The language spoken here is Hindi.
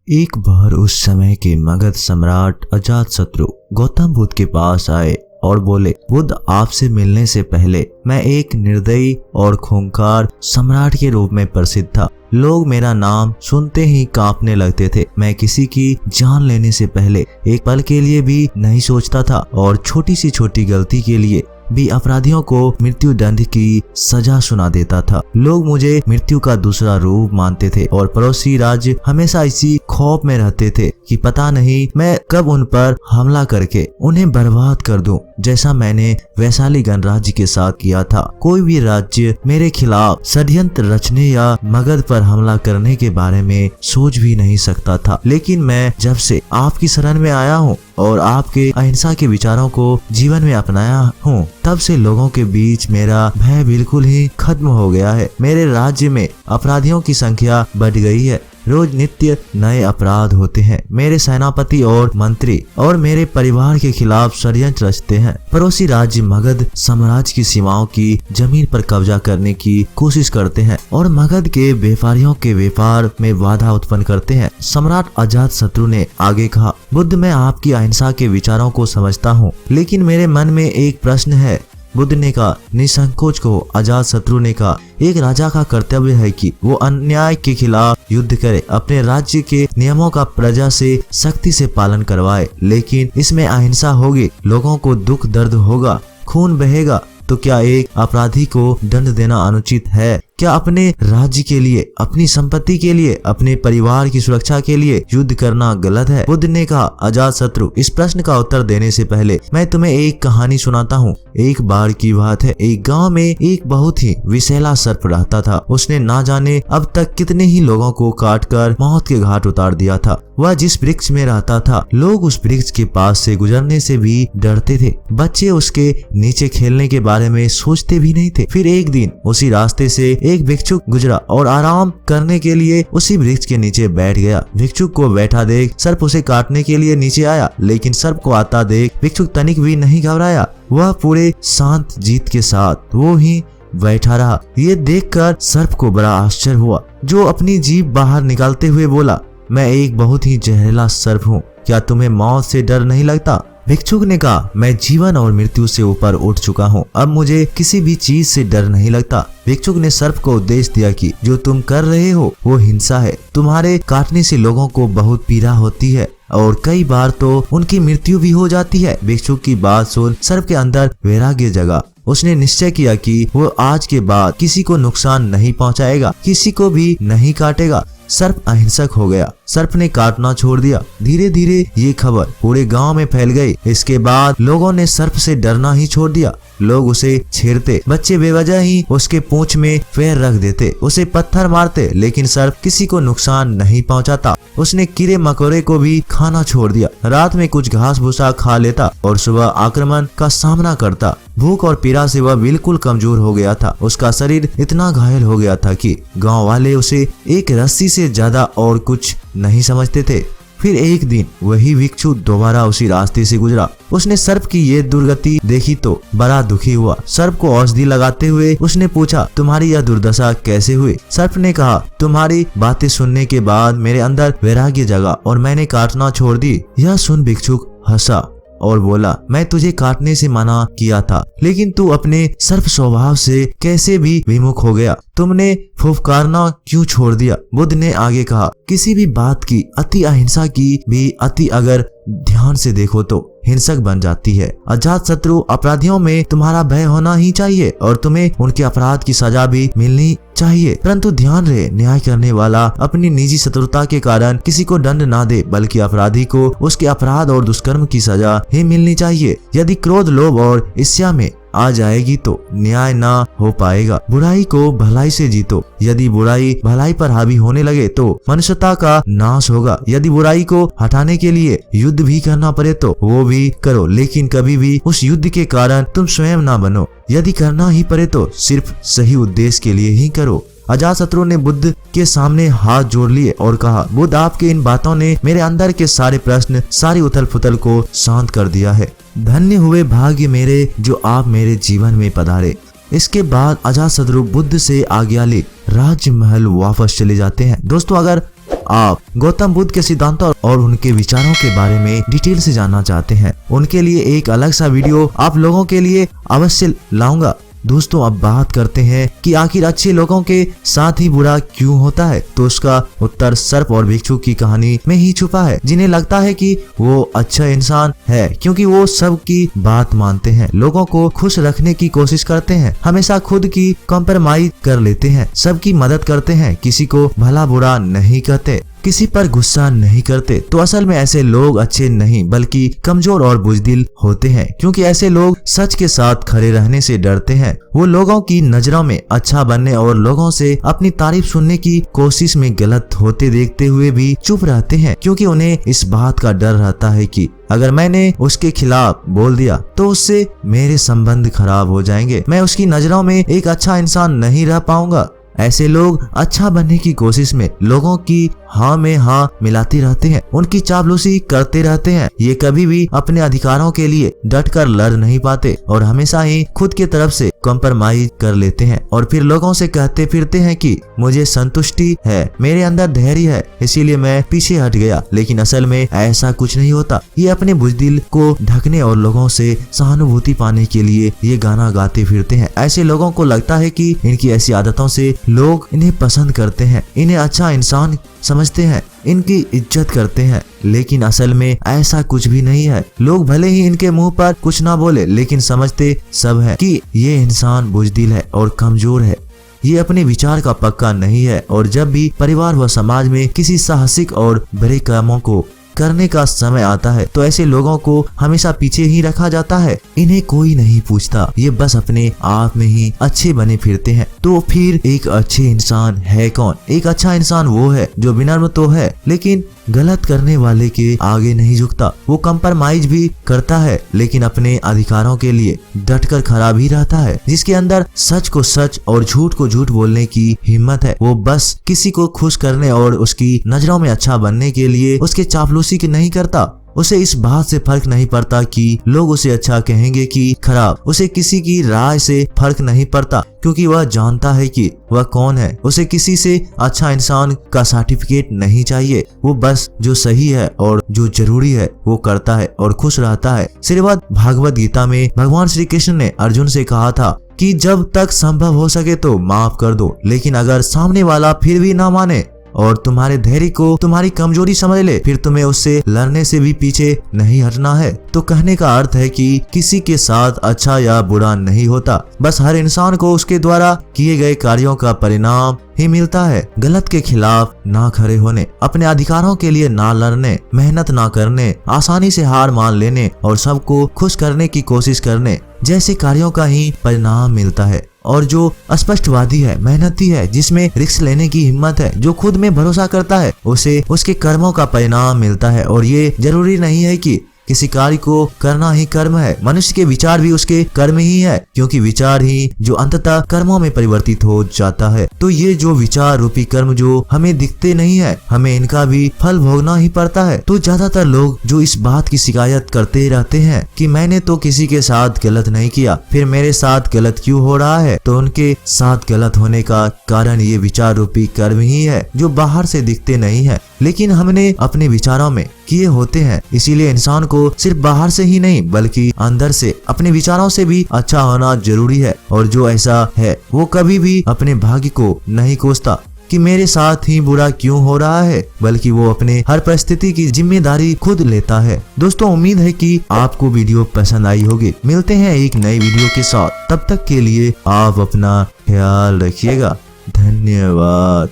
एक बार उस समय के मगध सम्राट अजातशत्रु गौतम बुद्ध के पास आए और बोले, बुद्ध, आपसे मिलने से पहले मैं एक निर्दयी और खूंखार सम्राट के रूप में प्रसिद्ध था। लोग मेरा नाम सुनते ही कांपने लगते थे। मैं किसी की जान लेने से पहले एक पल के लिए भी नहीं सोचता था और छोटी सी छोटी गलती के लिए भी अपराधियों को मृत्यु दंड की सजा सुना देता था। लोग मुझे मृत्यु का दूसरा रूप मानते थे और पड़ोसी राज्य हमेशा इसी खौफ में रहते थे कि पता नहीं मैं कब उन पर हमला करके उन्हें बर्बाद कर दूं, जैसा मैंने वैशाली गणराज्य के साथ किया था। कोई भी राज्य मेरे खिलाफ षड्यंत्र रचने या मगध पर हमला करने के बारे में सोच भी नहीं सकता था। लेकिन मैं जब से आपकी शरण में आया हूँ और आपके अहिंसा के विचारों को जीवन में अपनाया हूँ, तब से लोगों के बीच मेरा भय बिल्कुल ही खत्म हो गया है। मेरे राज्य में अपराधियों की संख्या बढ़ गई है। रोज नित्य नए अपराध होते हैं। मेरे सेनापति और मंत्री और मेरे परिवार के खिलाफ षड्यंत्र रचते हैं। पड़ोसी राज्य मगध साम्राज्य की सीमाओं की जमीन पर कब्जा करने की कोशिश करते हैं और मगध के व्यापारियों के व्यापार में बाधा उत्पन्न करते हैं। सम्राट अजातशत्रु ने आगे कहा, बुद्ध, मैं आपकी अहिंसा के विचारों को समझता हूँ, लेकिन मेरे मन में एक प्रश्न है। बुद्ध ने कहा, निसंकोच को। अजातशत्रु ने कहा, एक राजा का कर्तव्य है कि वो अन्याय के खिलाफ युद्ध करे, अपने राज्य के नियमों का प्रजा से सख्ती से पालन करवाए। लेकिन इसमें अहिंसा होगी, लोगों को दुख दर्द होगा, खून बहेगा, तो क्या एक अपराधी को दंड देना अनुचित है? क्या अपने राज्य के लिए, अपनी संपत्ति के लिए, अपने परिवार की सुरक्षा के लिए युद्ध करना गलत है? बुद्ध ने कहा, अजातशत्रु, इस प्रश्न का उत्तर देने से पहले मैं तुम्हें एक कहानी सुनाता हूँ। एक बार की बात है, एक गांव में एक बहुत ही विषैला सर्प रहता था। उसने ना जाने अब तक कितने ही लोगों को काटकर मौत के घाट उतार दिया था। वह जिस वृक्ष में रहता था, लोग उस वृक्ष के पास से गुजरने से भी डरते थे। बच्चे उसके नीचे खेलने के बारे में सोचते भी नहीं थे। फिर एक दिन उसी रास्ते से एक भिक्षुक गुजरा और आराम करने के लिए उसी वृक्ष के नीचे बैठ गया। भिक्षुक को बैठा देख सर्प उसे काटने के लिए नीचे आया, लेकिन सर्प को आता देख भिक्षुक तनिक भी नहीं घबराया। वह पूरे शांत जीत के साथ वो ही बैठा रहा। ये देखकर सर्प को बड़ा आश्चर्य हुआ, जो अपनी जीभ बाहर निकालते हुए बोला, मैं एक बहुत ही जहरीला सर्प हूँ, क्या तुम्हें मौत से डर नहीं लगता? भिक्षुक ने कहा, मैं जीवन और मृत्यु से ऊपर उठ चुका हूँ, अब मुझे किसी भी चीज से डर नहीं लगता। भिक्षुक ने सर्प को उपदेश दिया कि जो तुम कर रहे हो वो हिंसा है। तुम्हारे काटने से लोगों को बहुत पीड़ा होती है और कई बार तो उनकी मृत्यु भी हो जाती है। भिक्षुक की बात सुन सर्प के अंदर वैराग्य जगा। उसने निश्चय किया कि वो आज के बाद किसी को नुकसान नहीं पहुंचाएगा, किसी को भी नहीं काटेगा। सर्प अहिंसक हो गया। सर्प ने काटना छोड़ दिया। धीरे धीरे ये खबर पूरे गांव में फैल गई। इसके बाद लोगों ने सर्प से डरना ही छोड़ दिया। लोग उसे छेड़ते, बच्चे बेवजह ही उसके पूंछ में पैर रख देते, उसे पत्थर मारते, लेकिन सर्प किसी को नुकसान नहीं पहुंचाता। उसने कीड़े मकोड़े को भी खाना छोड़ दिया। रात में कुछ घास भूसा खा लेता और सुबह आक्रमण का सामना करता। भूख और पीड़ा से वह बिल्कुल कमजोर हो गया था। उसका शरीर इतना घायल हो गया था कि गांव वाले उसे एक रस्सी से ज्यादा और कुछ नहीं समझते थे। फिर एक दिन वही भिक्षु दोबारा उसी रास्ते से गुजरा। उसने सर्प की ये दुर्गति देखी तो बड़ा दुखी हुआ। सर्प को औषधि लगाते हुए उसने पूछा, तुम्हारी यह दुर्दशा कैसे हुई? सर्प ने कहा, तुम्हारी बातें सुनने के बाद मेरे अंदर वैराग्य जगा और मैंने काटना छोड़ दी। यह सुन भिक्षुक हंसा और बोला, मैं तुझे काटने से मना किया था, लेकिन तू अपने सर्प स्वभाव से कैसे भी विमुख हो गया। तुमने फुफकारना क्यों छोड़ दिया? बुद्ध ने आगे कहा, किसी भी बात की अति अहिंसा की भी अति अगर ध्यान से देखो तो हिंसक बन जाती है। अजातशत्रु, अपराधियों में तुम्हारा भय होना ही चाहिए और तुम्हें उनके अपराध की सजा भी मिलनी चाहिए, परंतु ध्यान रहे, न्याय करने वाला अपनी निजी शत्रुता के कारण किसी को दंड ना दे, बल्कि अपराधी को उसके अपराध और दुष्कर्म की सजा ही मिलनी चाहिए। यदि क्रोध, लोभ और ईर्ष्या में आ जाएगी तो न्याय ना हो पाएगा। बुराई को भलाई से जीतो। यदि बुराई भलाई पर हावी होने लगे तो मनुष्यता का नाश होगा। यदि बुराई को हटाने के लिए युद्ध भी करना पड़े तो वो भी करो, लेकिन कभी भी उस युद्ध के कारण तुम स्वयं ना बनो। यदि करना ही पड़े तो सिर्फ सही उद्देश्य के लिए ही करो। अजातशत्रु ने बुद्ध के सामने हाथ जोड़ लिए और कहा, बुद्ध, आपके इन बातों ने मेरे अंदर के सारे प्रश्न, सारी उथल पुथल को शांत कर दिया है। धन्य हुए भाग्य मेरे जो आप मेरे जीवन में पधारे। इसके बाद अजातशत्रु बुद्ध से आज्ञा ले राजमहल वापस चले जाते हैं। दोस्तों, अगर आप गौतम बुद्ध के सिद्धांतों और उनके विचारों के बारे में डिटेल से जानना चाहते हैं, उनके लिए एक अलग सा वीडियो आप लोगों के लिए अवश्य लाऊंगा। दोस्तों, अब बात करते हैं कि आखिर अच्छे लोगों के साथ ही बुरा क्यों होता है। तो उसका उत्तर सर्प और भिक्षु की कहानी में ही छुपा है, जिन्हें लगता है कि वो अच्छा इंसान है क्योंकि वो सबकी बात मानते हैं, लोगों को खुश रखने की कोशिश करते हैं, हमेशा खुद की कॉम्प्रोमाइज कर लेते हैं, सबकी मदद करते हैं, किसी को भला बुरा नहीं कहते, किसी पर गुस्सा नहीं करते। तो असल में ऐसे लोग अच्छे नहीं बल्कि कमजोर और बुज़दिल होते हैं, क्योंकि ऐसे लोग सच के साथ खड़े रहने से डरते हैं। वो लोगों की नजरों में अच्छा बनने और लोगों से अपनी तारीफ सुनने की कोशिश में गलत होते देखते हुए भी चुप रहते हैं, क्योंकि उन्हें इस बात का डर रहता है कि अगर मैंने उसके खिलाफ बोल दिया तो उससे मेरे संबंध खराब हो जाएंगे, मैं उसकी नजरों में एक अच्छा इंसान नहीं रह पाऊंगा। ऐसे लोग अच्छा बनने की कोशिश में लोगों की हाँ में हाँ मिलाते रहते हैं, उनकी चापलूसी करते रहते हैं। ये कभी भी अपने अधिकारों के लिए डटकर लड़ नहीं पाते और हमेशा ही खुद की तरफ से कॉम्प्रोमाइज कर लेते हैं और फिर लोगों से कहते फिरते हैं कि मुझे संतुष्टि है, मेरे अंदर धैर्य है, इसीलिए मैं पीछे हट गया। लेकिन असल में ऐसा कुछ नहीं होता। ये अपने बुज़दिल को ढकने और लोगों से सहानुभूति पाने के लिए ये गाना गाते फिरते हैं। ऐसे लोगों को लगता है कि इनकी ऐसी आदतों से लोग इन्हें पसंद करते हैं, इन्हें अच्छा इंसान समझते हैं, इनकी इज्जत करते हैं। लेकिन असल में ऐसा कुछ भी नहीं है। लोग भले ही इनके मुंह पर कुछ ना बोले, लेकिन समझते सब है कि ये इंसान बुज़दिल है और कमजोर है, ये अपने विचार का पक्का नहीं है। और जब भी परिवार व समाज में किसी साहसिक और बड़े कामों को करने का समय आता है तो ऐसे लोगों को हमेशा पीछे ही रखा जाता है। इन्हें कोई नहीं पूछता, ये बस अपने आप में ही अच्छे बने फिरते हैं। तो फिर एक अच्छे इंसान है कौन? एक अच्छा इंसान वो है जो विनम्र तो है लेकिन गलत करने वाले के आगे नहीं झुकता। वो कॉम्प्रोमाइज भी करता है लेकिन अपने अधिकारों के लिए डटकर खड़ा भी रहता है, जिसके अंदर सच को सच और झूठ को झूठ बोलने की हिम्मत है। वो बस किसी को खुश करने और उसकी नजरों में अच्छा बनने के लिए उसके चापलूसी की नहीं करता। उसे इस बात से फर्क नहीं पड़ता कि लोग उसे अच्छा कहेंगे कि खराब, उसे किसी की राय से फर्क नहीं पड़ता, क्योंकि वह जानता है कि वह कौन है। उसे किसी से अच्छा इंसान का सर्टिफिकेट नहीं चाहिए। वो बस जो सही है और जो जरूरी है वो करता है और खुश रहता है। श्रीमद् भागवत गीता में भगवान श्री कृष्ण ने अर्जुन से कहा था कि जब तक संभव हो सके तो माफ कर दो, लेकिन अगर सामने वाला फिर भी ना माने और तुम्हारे धैर्य को तुम्हारी कमजोरी समझ ले, फिर तुम्हें उससे लड़ने से भी पीछे नहीं हटना है। तो कहने का अर्थ है कि किसी के साथ अच्छा या बुरा नहीं होता, बस हर इंसान को उसके द्वारा किए गए कार्यों का परिणाम ही मिलता है। गलत के खिलाफ ना खड़े होने, अपने अधिकारों के लिए ना लड़ने, मेहनत ना करने, आसानी से हार मान लेने और सबको खुश करने की कोशिश करने जैसे कार्यों का ही परिणाम मिलता है। और जो स्पष्टवादी है, मेहनती है, जिसमें रिस्क लेने की हिम्मत है, जो खुद में भरोसा करता है, उसे उसके कर्मों का परिणाम मिलता है। और ये जरूरी नहीं है कि किसी कार्य को करना ही कर्म है। मनुष्य के विचार भी उसके कर्म ही है, क्योंकि विचार ही जो अंततः कर्मों में परिवर्तित हो जाता है। तो ये जो विचार रूपी कर्म जो हमें दिखते नहीं है, हमें इनका भी फल भोगना ही पड़ता है। तो ज्यादातर लोग जो इस बात की शिकायत करते रहते हैं कि मैंने तो किसी के साथ गलत नहीं किया, फिर मेरे साथ गलत क्यों हो रहा है, तो उनके साथ गलत होने का कारण ये विचार रूपी कर्म ही है जो बाहर से दिखते नहीं है, लेकिन हमने अपने विचारों में किए होते हैं। इसीलिए इंसान को सिर्फ बाहर से ही नहीं बल्कि अंदर से अपने विचारों से भी अच्छा होना जरूरी है। और जो ऐसा है वो कभी भी अपने भाग्य को नहीं कोसता कि मेरे साथ ही बुरा क्यों हो रहा है, बल्कि वो अपने हर परिस्थिति की जिम्मेदारी खुद लेता है। दोस्तों, उम्मीद है कि आपको वीडियो पसंद आई होगी। मिलते हैं एक नई वीडियो के साथ, तब तक के लिए आप अपना ख्याल रखिएगा। धन्यवाद।